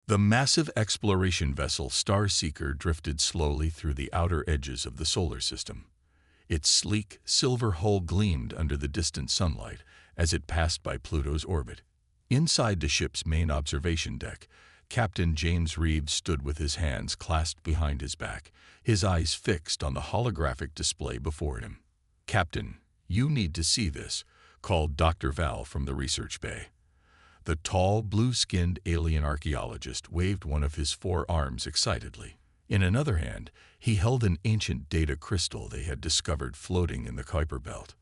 The massive exploration vessel Starseeker drifted slowly through the outer edges of the solar system. Its sleek, silver hull gleamed under the distant sunlight as it passed by Pluto's orbit. Inside the ship's main observation deck, Captain James Reed stood with his hands clasped behind his back, his eyes fixed on the holographic display before him. "Captain, you need to see this," called Dr. Val from the research bay. The tall, blue-skinned alien archaeologist waved one of his 4 arms excitedly. In another hand, he held an ancient data crystal they had discovered floating in the Kuiper Belt.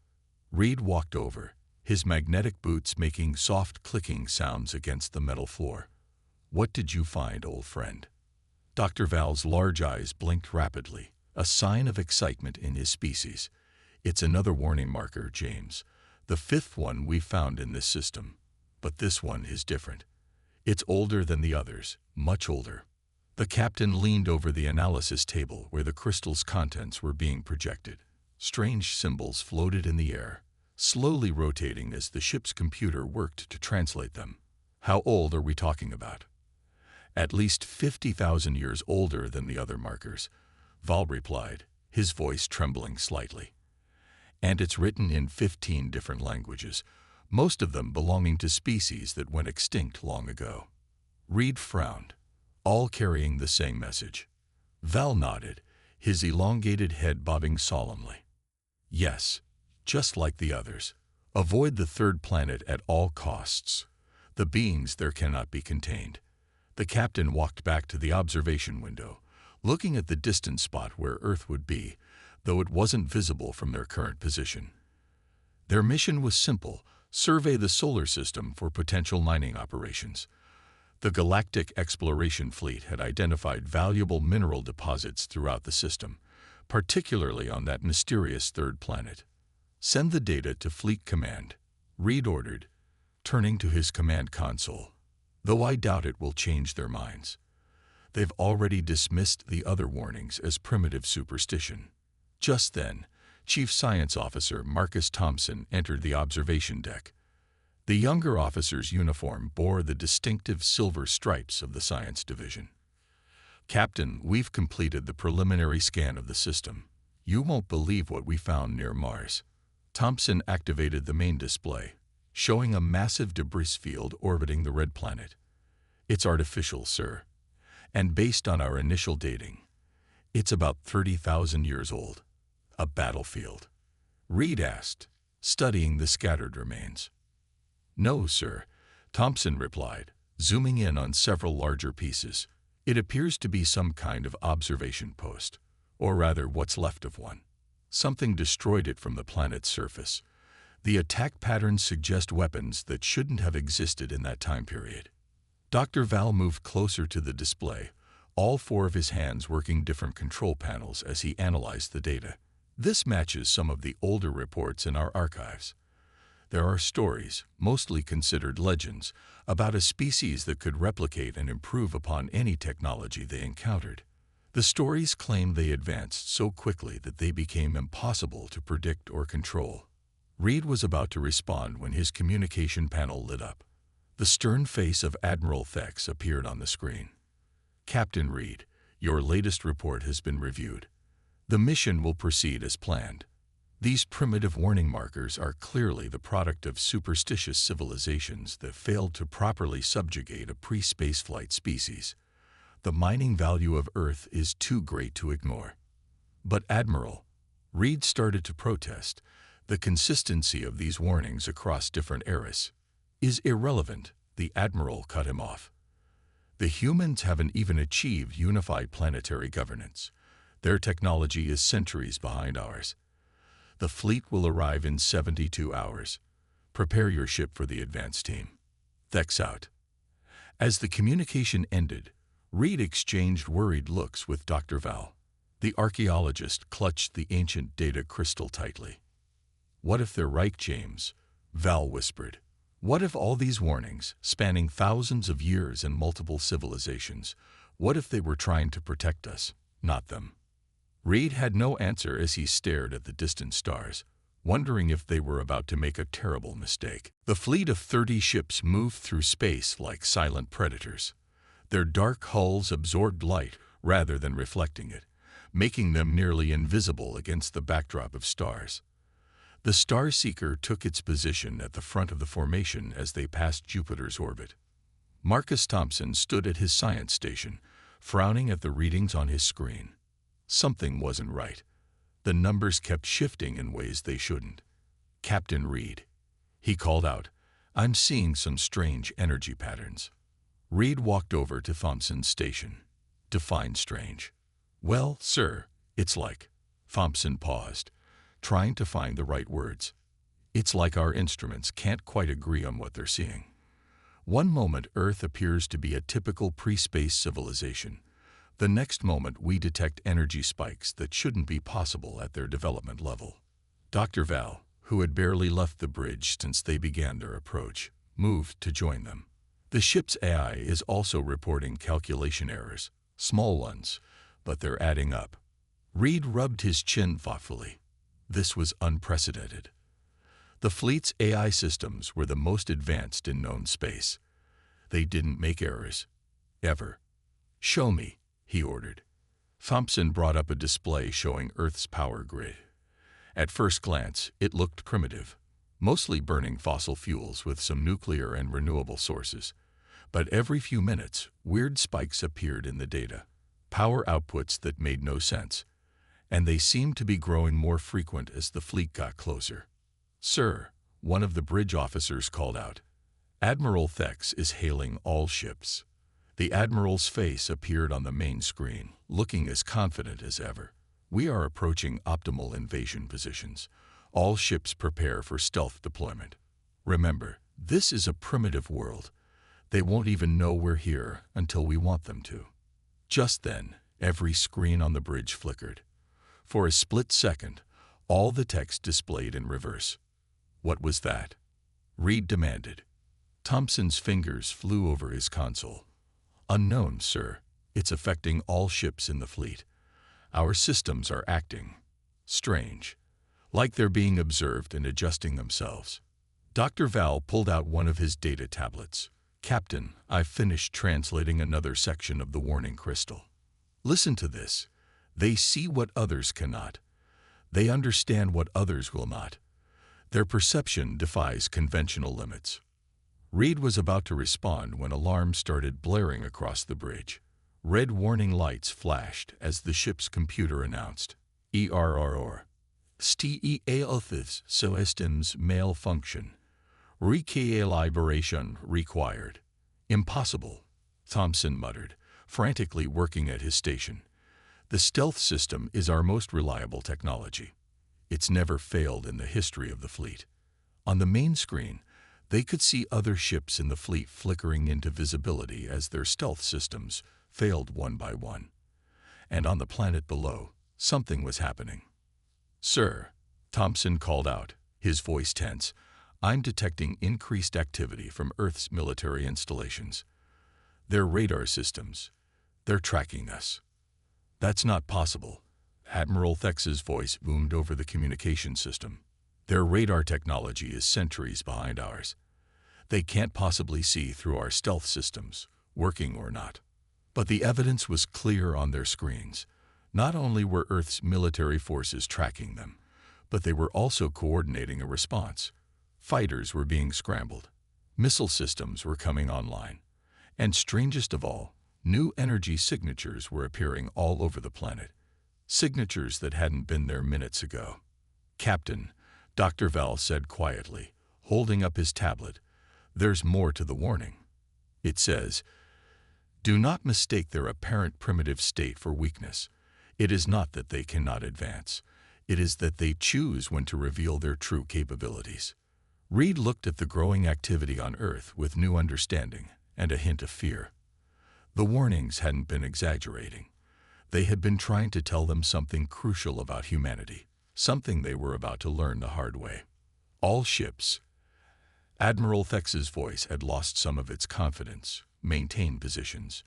Reed walked over, his magnetic boots making soft clicking sounds against the metal floor. "What did you find, old friend?" Dr. Val's large eyes blinked rapidly, a sign of excitement in his species. "It's another warning marker, James. The 5th one we found in this system. But this one is different. It's older than the others, much older." The captain leaned over the analysis table where the crystal's contents were being projected. Strange symbols floated in the air, slowly rotating as the ship's computer worked to translate them. "How old are we talking about?" "At least 50,000 years older than the other markers," Val replied, his voice trembling slightly. "And it's written in 15 different languages, most of them belonging to species that went extinct long ago." Reed frowned, all carrying the same message. Val nodded, his elongated head bobbing solemnly. "Yes, just like the others. Avoid the 3rd planet at all costs. The beings there cannot be contained." The captain walked back to the observation window, looking at the distant spot where Earth would be, though it wasn't visible from their current position. Their mission was simple: survey the solar system for potential mining operations. The Galactic Exploration Fleet had identified valuable mineral deposits throughout the system, particularly on that mysterious 3rd planet. "Send the data to Fleet Command," Reed ordered, turning to his command console. "Though I doubt it will change their minds. They've already dismissed the other warnings as primitive superstition." Just then, Chief Science Officer Marcus Thompson entered the observation deck. The younger officer's uniform bore the distinctive silver stripes of the Science Division. "Captain, we've completed the preliminary scan of the system. You won't believe what we found near Mars." Thompson activated the main display, showing a massive debris field orbiting the red planet. "It's artificial, sir, and based on our initial dating, it's about 30,000 years old." "A battlefield?" Reed asked, studying the scattered remains. "No, sir," Thompson replied, zooming in on several larger pieces. "It appears to be some kind of observation post, or rather what's left of one. Something destroyed it from the planet's surface. The attack patterns suggest weapons that shouldn't have existed in that time period." Dr. Val moved closer to the display, all 4 of his hands working different control panels as he analyzed the data. "This matches some of the older reports in our archives. There are stories, mostly considered legends, about a species that could replicate and improve upon any technology they encountered. The stories claim they advanced so quickly that they became impossible to predict or control." Reed was about to respond when his communication panel lit up. The stern face of Admiral Thex appeared on the screen. "Captain Reed, your latest report has been reviewed. The mission will proceed as planned. These primitive warning markers are clearly the product of superstitious civilizations that failed to properly subjugate a pre-spaceflight species. The mining value of Earth is too great to ignore." "But Admiral," Reed started to protest, "the consistency of these warnings across different eras is irrelevant," the Admiral cut him off. "The humans haven't even achieved unified planetary governance. Their technology is centuries behind ours. The fleet will arrive in 72 hours. Prepare your ship for the advance team. Thex out." As the communication ended, Reed exchanged worried looks with Dr. Val. The archaeologist clutched the ancient data crystal tightly. "What if they're right, James?" Val whispered. "What if all these warnings, spanning thousands of years and multiple civilizations, what if they were trying to protect us, not them?" Reed had no answer as he stared at the distant stars, wondering if they were about to make a terrible mistake. The fleet of 30 ships moved through space like silent predators. Their dark hulls absorbed light rather than reflecting it, making them nearly invisible against the backdrop of stars. The Star Seeker took its position at the front of the formation as they passed Jupiter's orbit. Marcus Thompson stood at his science station, frowning at the readings on his screen. Something wasn't right. The numbers kept shifting in ways they shouldn't. "Captain Reed," he called out, "I'm seeing some strange energy patterns." Reed walked over to Thompson's station. "Define strange." "Well, sir, it's like—" Thompson paused, trying to find the right words. "It's like our instruments can't quite agree on what they're seeing. One moment Earth appears to be a typical pre-space civilization. The next moment we detect energy spikes that shouldn't be possible at their development level." Dr. Val, who had barely left the bridge since they began their approach, moved to join them. "The ship's AI is also reporting calculation errors, small ones, but they're adding up." Reed rubbed his chin thoughtfully. This was unprecedented. The fleet's AI systems were the most advanced in known space. They didn't make errors. Ever. "Show me," he ordered. Thompson brought up a display showing Earth's power grid. At first glance, it looked primitive, mostly burning fossil fuels with some nuclear and renewable sources. But every few minutes, weird spikes appeared in the data, power outputs that made no sense, and they seemed to be growing more frequent as the fleet got closer. "Sir," one of the bridge officers called out, "Admiral Thex is hailing all ships." The Admiral's face appeared on the main screen, looking as confident as ever. "We are approaching optimal invasion positions. All ships prepare for stealth deployment. Remember, this is a primitive world. They won't even know we're here until we want them to." Just then, every screen on the bridge flickered. For a split second, all the text displayed in reverse. "What was that?" Reed demanded. Thompson's fingers flew over his console. "Unknown, sir. It's affecting all ships in the fleet. Our systems are acting strange, like they're being observed and adjusting themselves." Dr. Val pulled out one of his data tablets. "Captain, I've finished translating another section of the warning crystal. Listen to this. They see what others cannot. They understand what others will not. Their perception defies conventional limits." Reed was about to respond when alarms started blaring across the bridge. Red warning lights flashed as the ship's computer announced, "Error. Stealthis systems malfunction. Recalibration required." "Impossible," Thompson muttered, frantically working at his station. "The stealth system is our most reliable technology. It's never failed in the history of the fleet." On the main screen, they could see other ships in the fleet flickering into visibility as their stealth systems failed one by one. And on the planet below, something was happening. "Sir," Thompson called out, his voice tense, "I'm detecting increased activity from Earth's military installations. Their radar systems, they're tracking us." "That's not possible." Admiral Thex's voice boomed over the communication system. "Their radar technology is centuries behind ours. They can't possibly see through our stealth systems, working or not." But the evidence was clear on their screens. Not only were Earth's military forces tracking them, but they were also coordinating a response. Fighters were being scrambled. Missile systems were coming online. And strangest of all, new energy signatures were appearing all over the planet. Signatures that hadn't been there minutes ago. "Captain," Dr. Val said quietly, holding up his tablet, "there's more to the warning. It says, 'Do not mistake their apparent primitive state for weakness. It is not that they cannot advance. It is that they choose when to reveal their true capabilities.'" Reed looked at the growing activity on Earth with new understanding and a hint of fear. The warnings hadn't been exaggerating. They had been trying to tell them something crucial about humanity, something they were about to learn the hard way. "All ships." Admiral Thex's voice had lost some of its confidence. "Maintain positions.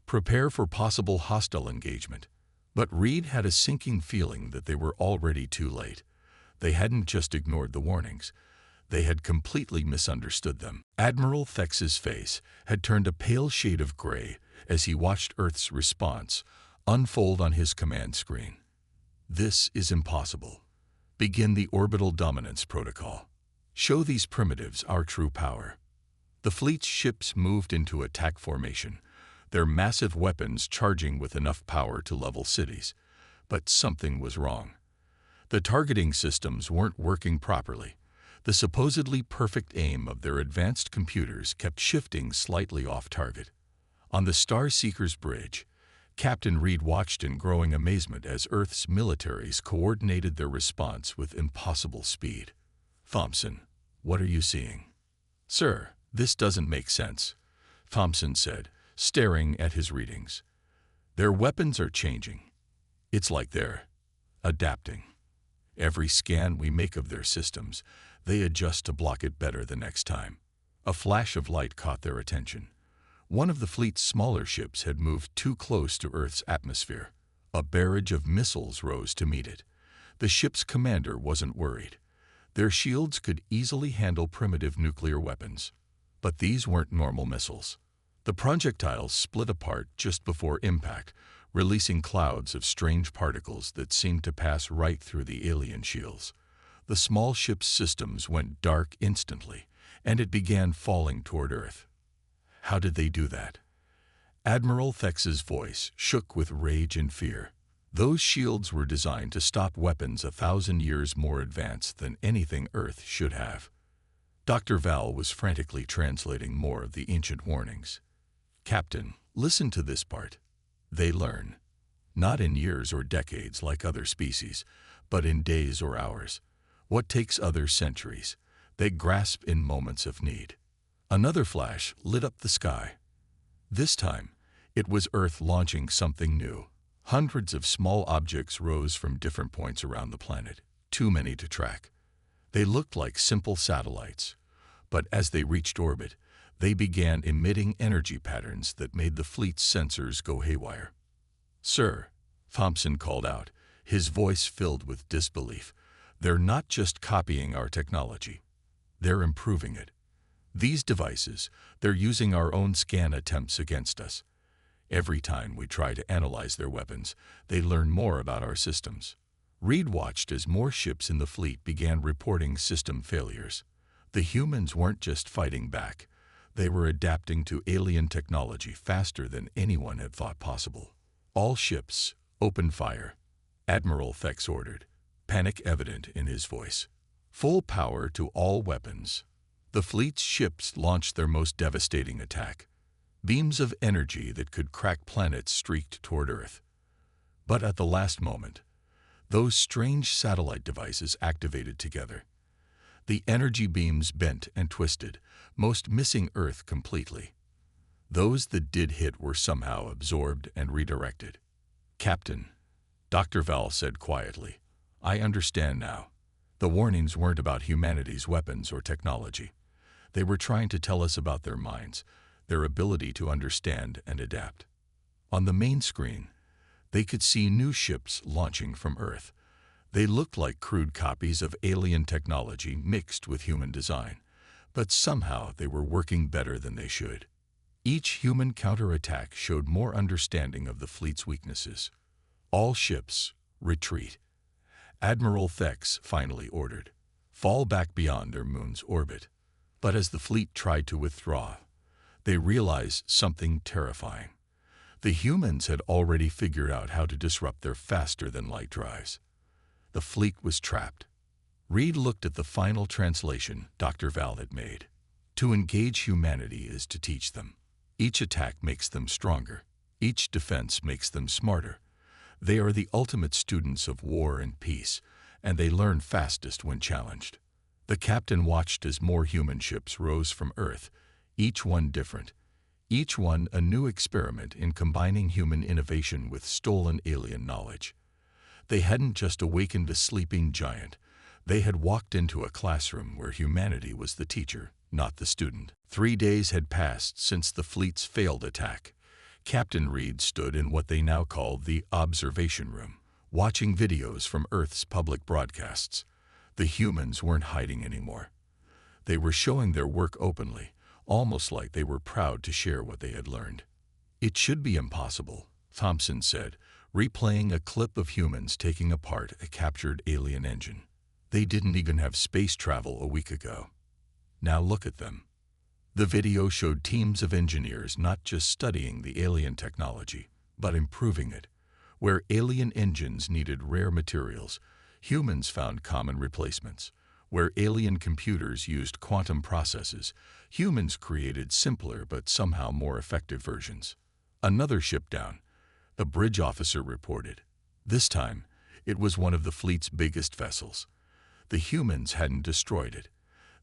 Prepare for possible hostile engagement." But Reed had a sinking feeling that they were already too late. They hadn't just ignored the warnings. They had completely misunderstood them. Admiral Thex's face had turned a pale shade of gray, as he watched Earth's response unfold on his command screen. This is impossible. Begin the orbital dominance protocol. Show these primitives our true power. The fleet's ships moved into attack formation, their massive weapons charging with enough power to level cities. But something was wrong. The targeting systems weren't working properly. The supposedly perfect aim of their advanced computers kept shifting slightly off target. On the Star Seeker's bridge, Captain Reed watched in growing amazement as Earth's militaries coordinated their response with impossible speed. "Thompson, what are you seeing?" "Sir, this doesn't make sense," Thompson said, staring at his readings. "Their weapons are changing. It's like they're adapting. Every scan we make of their systems, they adjust to block it better the next time." A flash of light caught their attention. One of the fleet's smaller ships had moved too close to Earth's atmosphere. A barrage of missiles rose to meet it. The ship's commander wasn't worried. Their shields could easily handle primitive nuclear weapons. But these weren't normal missiles. The projectiles split apart just before impact, releasing clouds of strange particles that seemed to pass right through the alien shields. The small ship's systems went dark instantly, and it began falling toward Earth. How did they do that? Admiral Thex's voice shook with rage and fear. Those shields were designed to stop weapons 1,000 years more advanced than anything Earth should have. Dr. Val was frantically translating more of the ancient warnings. "Captain, listen to this part. They learn. Not in years or decades like other species, but in days or hours. What takes others centuries, they grasp in moments of need." Another flash lit up the sky. This time, it was Earth launching something new. Hundreds of small objects rose from different points around the planet, too many to track. They looked like simple satellites, but as they reached orbit, they began emitting energy patterns that made the fleet's sensors go haywire. "Sir," Thompson called out, his voice filled with disbelief, "they're not just copying our technology. They're improving it. These devices, they're using our own scan attempts against us. Every time we try to analyze their weapons, they learn more about our systems." Reed watched as more ships in the fleet began reporting system failures. The humans weren't just fighting back. They were adapting to alien technology faster than anyone had thought possible. "All ships, open fire," Admiral Thex ordered, panic evident in his voice. "Full power to all weapons." The fleet's ships launched their most devastating attack. Beams of energy that could crack planets streaked toward Earth. But at the last moment, those strange satellite devices activated together. The energy beams bent and twisted, most missing Earth completely. Those that did hit were somehow absorbed and redirected. "Captain," Dr. Val said quietly, "I understand now. The warnings weren't about humanity's weapons or technology. They were trying to tell us about their minds, their ability to understand and adapt." On the main screen, they could see new ships launching from Earth. They looked like crude copies of alien technology mixed with human design, but somehow they were working better than they should. Each human counterattack showed more understanding of the fleet's weaknesses. "All ships, retreat," Admiral Thex finally ordered. "Fall back beyond their moon's orbit." But as the fleet tried to withdraw, they realized something terrifying. The humans had already figured out how to disrupt their faster-than-light drives. The fleet was trapped. Reed looked at the final translation Dr. Val had made. "To engage humanity is to teach them. Each attack makes them stronger. Each defense makes them smarter. They are the ultimate students of war and peace, and they learn fastest when challenged." The captain watched as more human ships rose from Earth, each one different, each one a new experiment in combining human innovation with stolen alien knowledge. They hadn't just awakened a sleeping giant. They had walked into a classroom where humanity was the teacher, not the student. 3 days had passed since the fleet's failed attack. Captain Reed stood in what they now called the observation room, watching videos from Earth's public broadcasts. The humans weren't hiding anymore. They were showing their work openly, almost like they were proud to share what they had learned. "It should be impossible," Thompson said, replaying a clip of humans taking apart a captured alien engine. "They didn't even have space travel a week ago. Now look at them." The video showed teams of engineers not just studying the alien technology, but improving it. Where alien engines needed rare materials, humans found common replacements. Where alien computers used quantum processes, humans created simpler but somehow more effective versions. Another ship down, the bridge officer reported. This time, it was one of the fleet's biggest vessels. The humans hadn't destroyed it.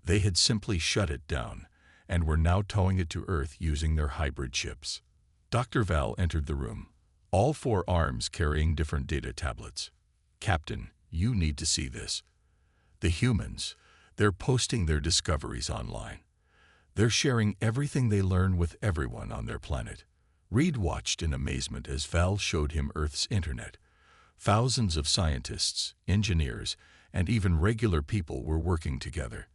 They had simply shut it down and were now towing it to Earth using their hybrid ships. Dr. Val entered the room, all four arms carrying different data tablets. "Captain, you need to see this. The humans, they're posting their discoveries online. They're sharing everything they learn with everyone on their planet." Reed watched in amazement as Val showed him Earth's internet. Thousands of scientists, engineers, and even regular people were working together.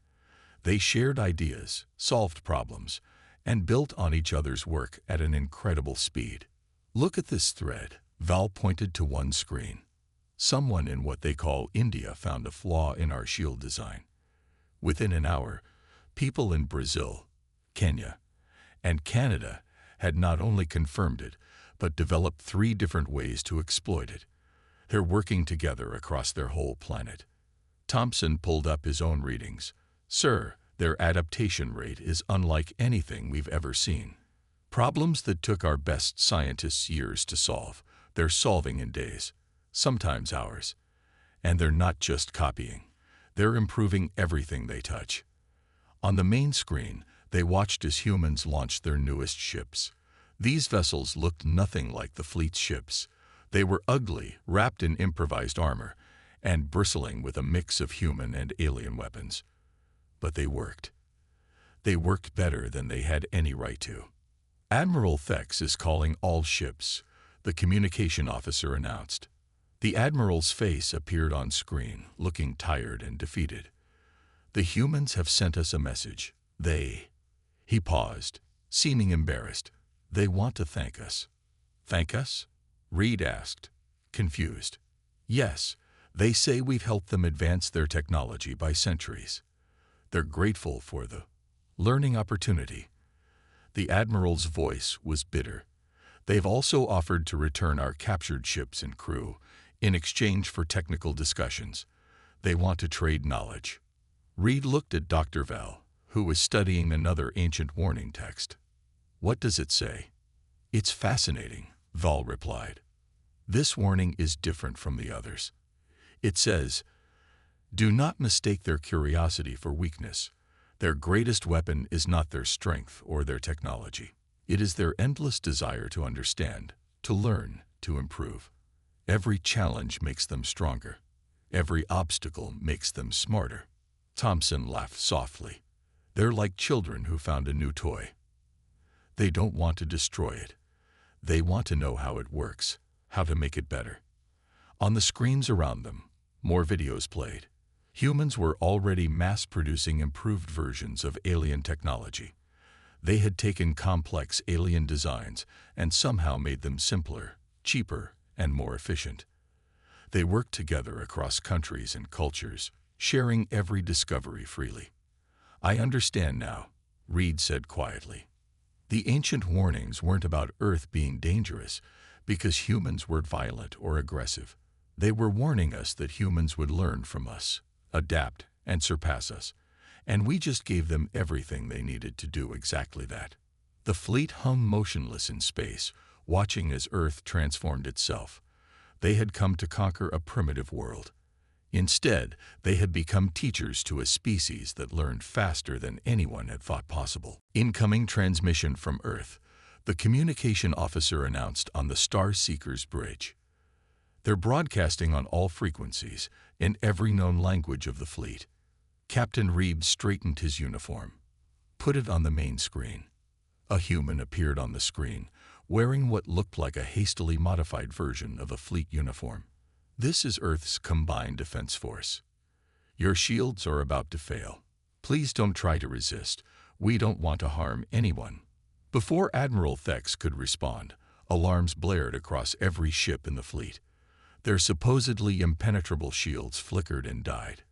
They shared ideas, solved problems, and built on each other's work at an incredible speed. "Look at this thread." Val pointed to one screen. "Someone in what they call India found a flaw in our shield design. Within an hour, people in Brazil, Kenya, and Canada had not only confirmed it, but developed 3 different ways to exploit it. They're working together across their whole planet." Thompson pulled up his own readings. "Sir, their adaptation rate is unlike anything we've ever seen. Problems that took our best scientists years to solve, they're solving in days, sometimes hours. And they're not just copying. They're improving everything they touch." On the main screen, they watched as humans launched their newest ships. These vessels looked nothing like the fleet's ships. They were ugly, wrapped in improvised armor, and bristling with a mix of human and alien weapons. But they worked. They worked better than they had any right to. "Admiral Thex is calling all ships," the communication officer announced. The Admiral's face appeared on screen, looking tired and defeated. "The humans have sent us a message. He paused, seeming embarrassed. "They want to thank us." "Thank us?" Reed asked, confused. "Yes, they say we've helped them advance their technology by centuries. They're grateful for the learning opportunity." The Admiral's voice was bitter. "They've also offered to return our captured ships and crew in exchange for technical discussions. They want to trade knowledge." Reed looked at Dr. Val, who was studying another ancient warning text. "What does it say?" "It's fascinating," Val replied. "This warning is different from the others. It says, 'Do not mistake their curiosity for weakness. Their greatest weapon is not their strength or their technology. It is their endless desire to understand, to learn, to improve. Every challenge makes them stronger. Every obstacle makes them smarter." Thompson laughed softly. "They're like children who found a new toy. They don't want to destroy it. They want to know how it works, how to make it better." On the screens around them, more videos played. Humans were already mass-producing improved versions of alien technology. They had taken complex alien designs and somehow made them simpler, cheaper, and more efficient. They worked together across countries and cultures, sharing every discovery freely. "I understand now," Reed said quietly. The ancient warnings weren't about Earth being dangerous because humans were violent or aggressive. They were warning us that humans would learn from us, adapt, and surpass us, and we just gave them everything they needed to do exactly that. The fleet hung motionless in space, watching as Earth transformed itself. They had come to conquer a primitive world. Instead, they had become teachers to a species that learned faster than anyone had thought possible. "Incoming transmission from Earth," the communication officer announced on the Star Seeker's bridge. "They're broadcasting on all frequencies, in every known language of the fleet." Captain Reed straightened his uniform. "Put it on the main screen." A human appeared on the screen, wearing what looked like a hastily modified version of a fleet uniform. "This is Earth's Combined Defense Force. Your shields are about to fail. Please don't try to resist. We don't want to harm anyone." Before Admiral Thex could respond, alarms blared across every ship in the fleet. Their supposedly impenetrable shields flickered and died.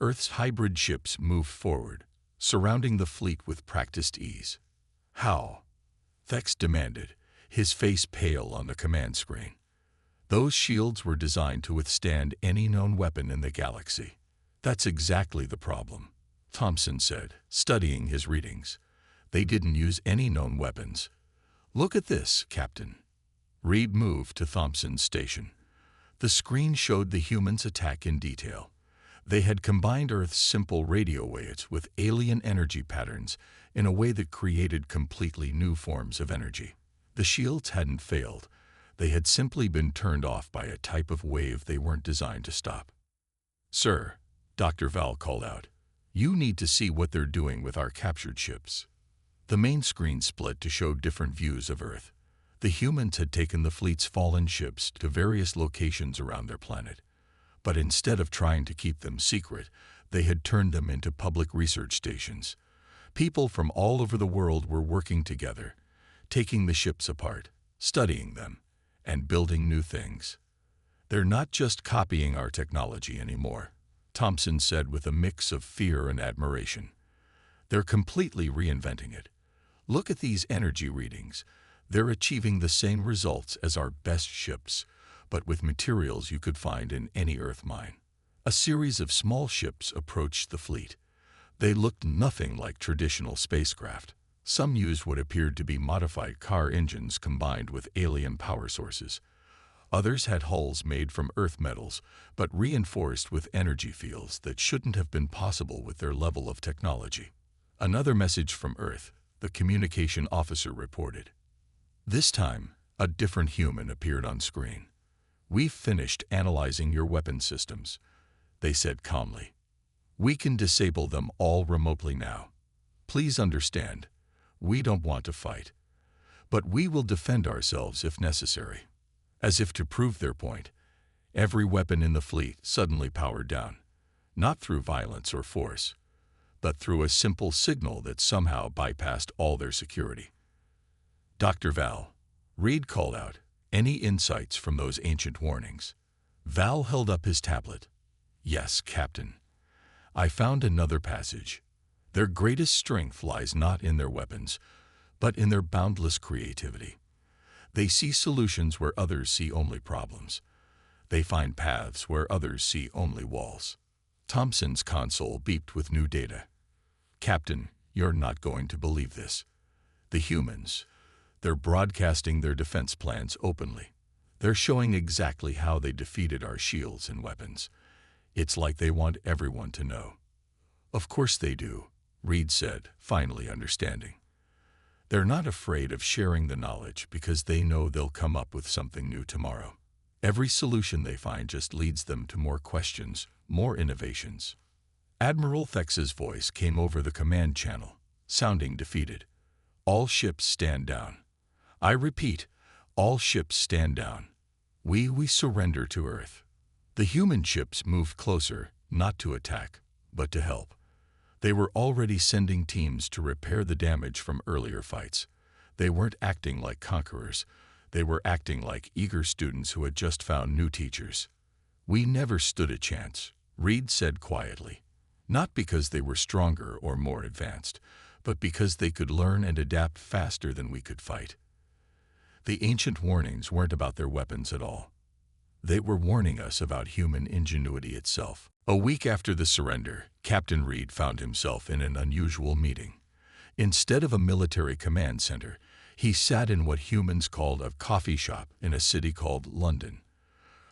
Earth's hybrid ships moved forward, surrounding the fleet with practiced ease. "How?" Thex demanded, his face pale on the command screen. "Those shields were designed to withstand any known weapon in the galaxy." "That's exactly the problem," Thompson said, studying his readings. "They didn't use any known weapons." "Look at this, Captain." Reed moved to Thompson's station. The screen showed the humans' attack in detail. They had combined Earth's simple radio waves with alien energy patterns in a way that created completely new forms of energy. The shields hadn't failed. They had simply been turned off by a type of wave they weren't designed to stop. "Sir," Dr. Val called out, "you need to see what they're doing with our captured ships." The main screen split to show different views of Earth. The humans had taken the fleet's fallen ships to various locations around their planet. But instead of trying to keep them secret, they had turned them into public research stations. People from all over the world were working together, taking the ships apart, studying them, and building new things. "They're not just copying our technology anymore," Thompson said with a mix of fear and admiration. "They're completely reinventing it. Look at these energy readings. They're achieving the same results as our best ships, but with materials you could find in any Earth mine." A series of small ships approached the fleet. They looked nothing like traditional spacecraft. Some used what appeared to be modified car engines combined with alien power sources. Others had hulls made from Earth metals, but reinforced with energy fields that shouldn't have been possible with their level of technology. "Another message from Earth," the communication officer reported. This time, a different human appeared on screen. "We've finished analyzing your weapon systems," they said calmly. "We can disable them all remotely now. Please understand, we don't want to fight, but we will defend ourselves if necessary." As if to prove their point, every weapon in the fleet suddenly powered down, not through violence or force, but through a simple signal that somehow bypassed all their security. "Dr. Val," Reed called out, "any insights from those ancient warnings?" Val held up his tablet. "Yes, Captain. I found another passage. Their greatest strength lies not in their weapons, but in their boundless creativity. They see solutions where others see only problems. They find paths where others see only walls." Thompson's console beeped with new data. "Captain, you're not going to believe this. The humans, they're broadcasting their defense plans openly. They're showing exactly how they defeated our shields and weapons. It's like they want everyone to know." "Of course they do," Reed said, finally understanding. "They're not afraid of sharing the knowledge because they know they'll come up with something new tomorrow. Every solution they find just leads them to more questions, more innovations." Admiral Thex's voice came over the command channel, sounding defeated. "All ships stand down. I repeat, all ships stand down. We surrender to Earth." The human ships moved closer, not to attack, but to help. They were already sending teams to repair the damage from earlier fights. They weren't acting like conquerors. They were acting like eager students who had just found new teachers. "We never stood a chance," Reed said quietly. "Not because they were stronger or more advanced, but because they could learn and adapt faster than we could fight." The ancient warnings weren't about their weapons at all. They were warning us about human ingenuity itself. A week after the surrender, Captain Reed found himself in an unusual meeting. Instead of a military command center, he sat in what humans called a coffee shop in a city called London.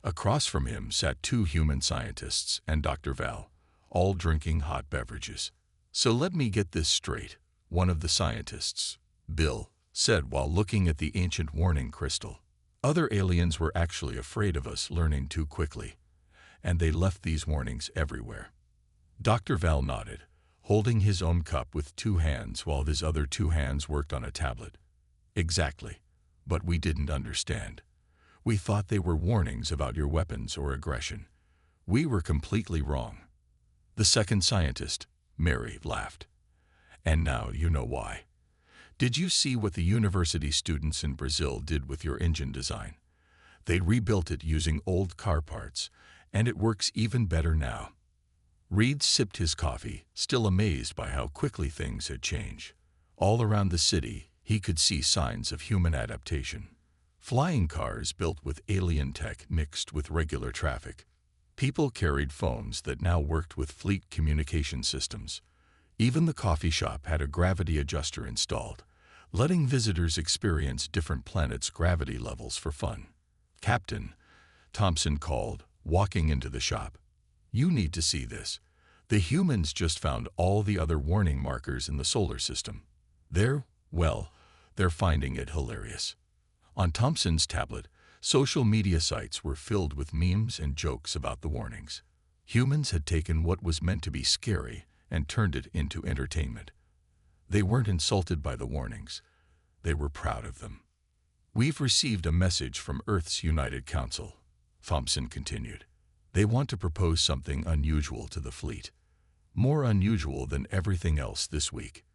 Across from him sat two human scientists and Dr. Val, all drinking hot beverages. "So let me get this straight," one of the scientists, Bill, said while looking at the ancient warning crystal. "Other aliens were actually afraid of us learning too quickly, and they left these warnings everywhere." Dr. Val nodded, holding his own cup with two hands while his other two hands worked on a tablet. "Exactly, but we didn't understand. We thought they were warnings about your weapons or aggression. We were completely wrong." The second scientist, Mary, laughed. "And now you know why. Did you see what the university students in Brazil did with your engine design? They rebuilt it using old car parts, and it works even better now. Reed sipped his coffee, still amazed by how quickly things had changed. All around the city, he could see signs of human adaptation. Flying cars built with alien tech mixed with regular traffic. People carried phones that now worked with fleet communication systems. Even the coffee shop had a gravity adjuster installed, letting visitors experience different planets' gravity levels for fun. "Captain," Thompson called, walking into the shop. "You need to see this. The humans just found all the other warning markers in the solar system. They're finding it hilarious." On Thompson's tablet, social media sites were filled with memes and jokes about the warnings. Humans had taken what was meant to be scary and turned it into entertainment. They weren't insulted by the warnings. They were proud of them. "We've received a message from Earth's United Council," Thompson continued. "They want to propose something unusual to the fleet. More unusual than everything else this week."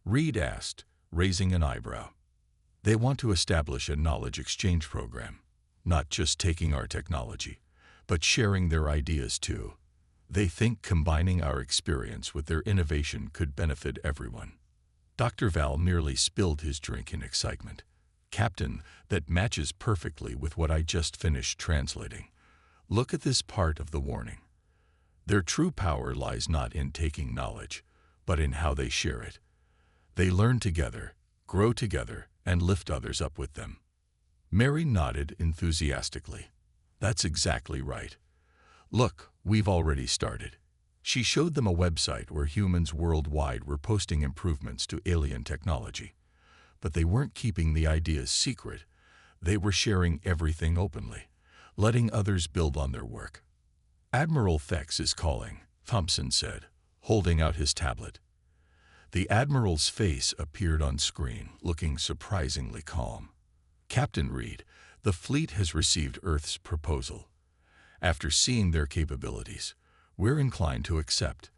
Reed asked, raising an eyebrow. "They want to establish a knowledge exchange program, not just taking our technology, but sharing their ideas too. They think combining our experience with their innovation could benefit everyone." Dr. Val nearly spilled his drink in excitement. "Captain, that matches perfectly with what I just finished translating. Look at this part of the warning. Their true power lies not in taking knowledge, but in how they share it. They learn together, grow together, and lift others up with them." Mary nodded enthusiastically. "That's exactly right. Look, we've already started." She showed them a website where humans worldwide were posting improvements to alien technology. But they weren't keeping the ideas secret. They were sharing everything openly, letting others build on their work. "Admiral Thex is calling," Thompson said, holding out his tablet. The Admiral's face appeared on screen, looking surprisingly calm. "Captain Reed, the fleet has received Earth's proposal. After seeing their capabilities, we're inclined to accept.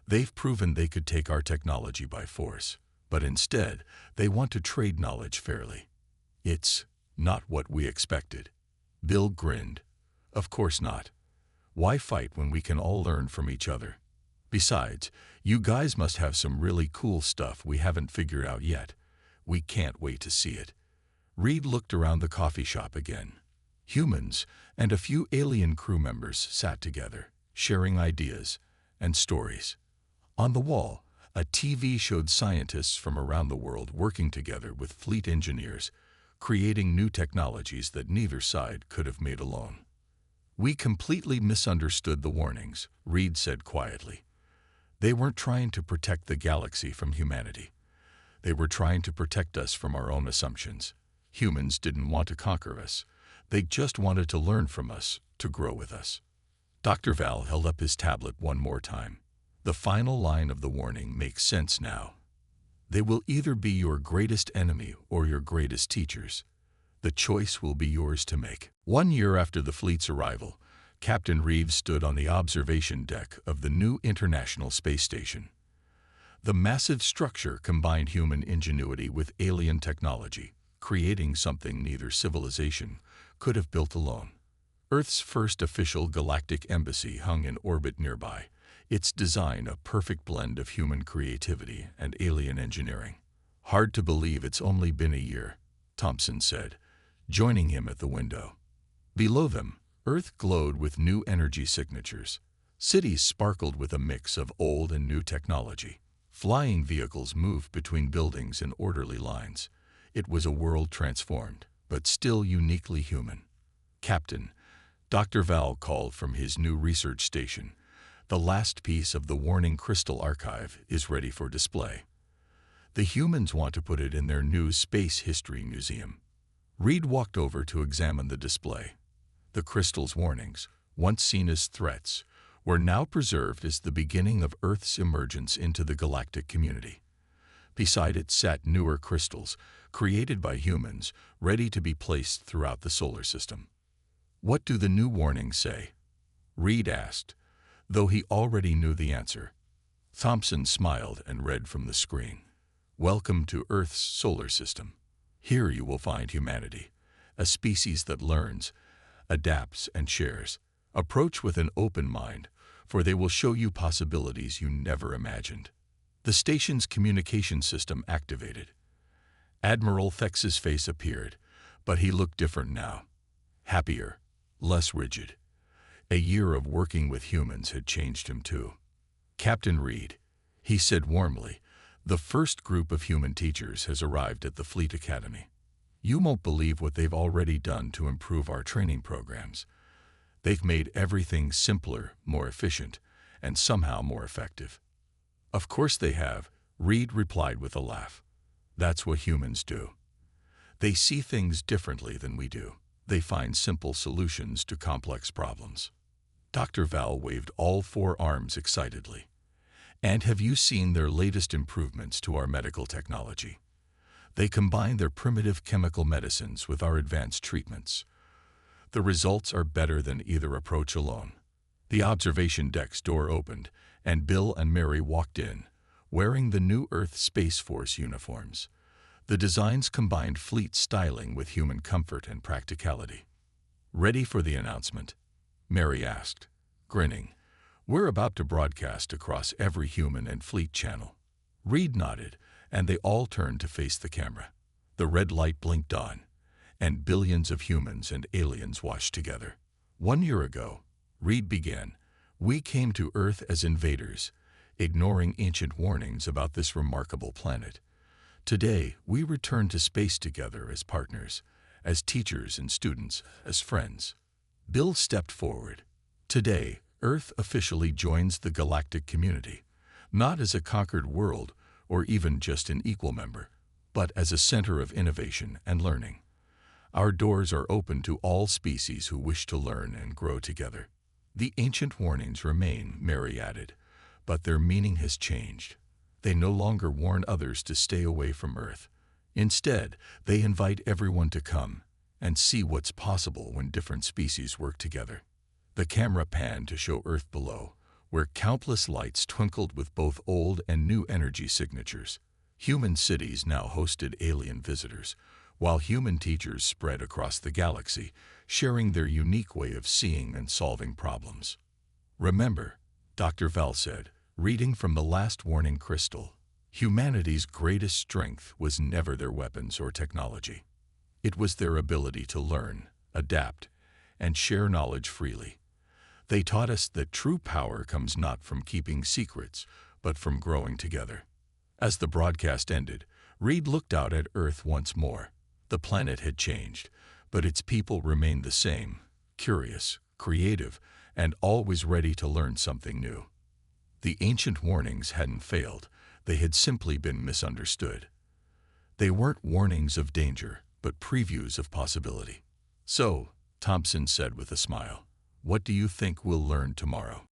They've proven they could take our technology by force, but instead, they want to trade knowledge fairly." "It's not what we expected." Bill grinned. "Of course not. Why fight when we can all learn from each other? Besides, you guys must have some really cool stuff we haven't figured out yet. We can't wait to see it." Reed looked around the coffee shop again. Humans and a few alien crew members sat together, sharing ideas and stories. On the wall, a TV showed scientists from around the world working together with fleet engineers, creating new technologies that neither side could have made alone. "We completely misunderstood the warnings," Reed said quietly. "They weren't trying to protect the galaxy from humanity. They were trying to protect us from our own assumptions. Humans didn't want to conquer us. They just wanted to learn from us, to grow with us." Dr. Val held up his tablet one more time. "The final line of the warning makes sense now. They will either be your greatest enemy or your greatest teachers. The choice will be yours to make." 1 year after the fleet's arrival, Captain Reeves stood on the observation deck of the new International Space Station. The massive structure combined human ingenuity with alien technology, creating something neither civilization could have built alone. Earth's first official galactic embassy hung in orbit nearby, its design a perfect blend of human creativity and alien engineering. "Hard to believe it's only been a year," Thompson said, joining him at the window. Below them, Earth glowed with new energy signatures. Cities sparkled with a mix of old and new technology. Flying vehicles moved between buildings in orderly lines. It was a world transformed, but still uniquely human. "Captain," Dr. Val called from his new research station, "the last piece of the Warning Crystal Archive is ready for display. The humans want to put it in their new Space History Museum." Reed walked over to examine the display. The crystal's warnings, once seen as threats, were now preserved as the beginning of Earth's emergence into the galactic community. Beside it sat newer crystals, created by humans, ready to be placed throughout the solar system. "What do the new warnings say?" Reed asked, though he already knew the answer. Thompson smiled and read from the screen. Welcome to Earth's solar system. Here you will find humanity, a species that learns, adapts, and shares. Approach with an open mind, for they will show you possibilities you never imagined. The station's communication system activated. Admiral Thex's face appeared, but he looked different now. Happier, less rigid. A year of working with humans had changed him too. Captain Reed, he said warmly, the first group of human teachers has arrived at the Fleet Academy. You won't believe what they've already done to improve our training programs. They've made everything simpler, more efficient, and somehow more effective. Of course they have, Reed replied with a laugh. That's what humans do. They see things differently than we do. They find simple solutions to complex problems. Dr. Val waved all four arms excitedly. And have you seen their latest improvements to our medical technology? They combine their primitive chemical medicines with our advanced treatments. The results are better than either approach alone. The observation deck's door opened, and Bill and Mary walked in, wearing the new Earth Space Force uniforms. The designs combined fleet styling with human comfort and practicality. Ready for the announcement? Mary asked, grinning. We're about to broadcast across every human and fleet channel. Reed nodded, and they all turned to face the camera. The red light blinked on, and billions of humans and aliens watched together. 1 year ago, Reed began, we came to Earth as invaders, ignoring ancient warnings about this remarkable planet. Today, we return to space together as partners, as teachers and students, as friends. Bill stepped forward. Today, Earth officially joins the galactic community, not as a conquered world or even just an equal member, but as a center of innovation and learning. Our doors are open to all species who wish to learn and grow together. The ancient warnings remain, Mary added, but their meaning has changed. They no longer warn others to stay away from Earth. Instead, they invite everyone to come and see what's possible when different species work together. The camera panned to show Earth below, where countless lights twinkled with both old and new energy signatures. Human cities now hosted alien visitors, while human teachers spread across the galaxy, sharing their unique way of seeing and solving problems. Remember, Dr. Val said, reading from the last warning crystal, humanity's greatest strength was never their weapons or technology. It was their ability to learn, adapt, and share knowledge freely. They taught us that true power comes not from keeping secrets, but from growing together. As the broadcast ended, Reed looked out at Earth once more. The planet had changed, but its people remained the same, curious, creative, and always ready to learn something new. The ancient warnings hadn't failed, they had simply been misunderstood. They weren't warnings of danger, but previews of possibility. So, Thompson said with a smile, what do you think we'll learn tomorrow?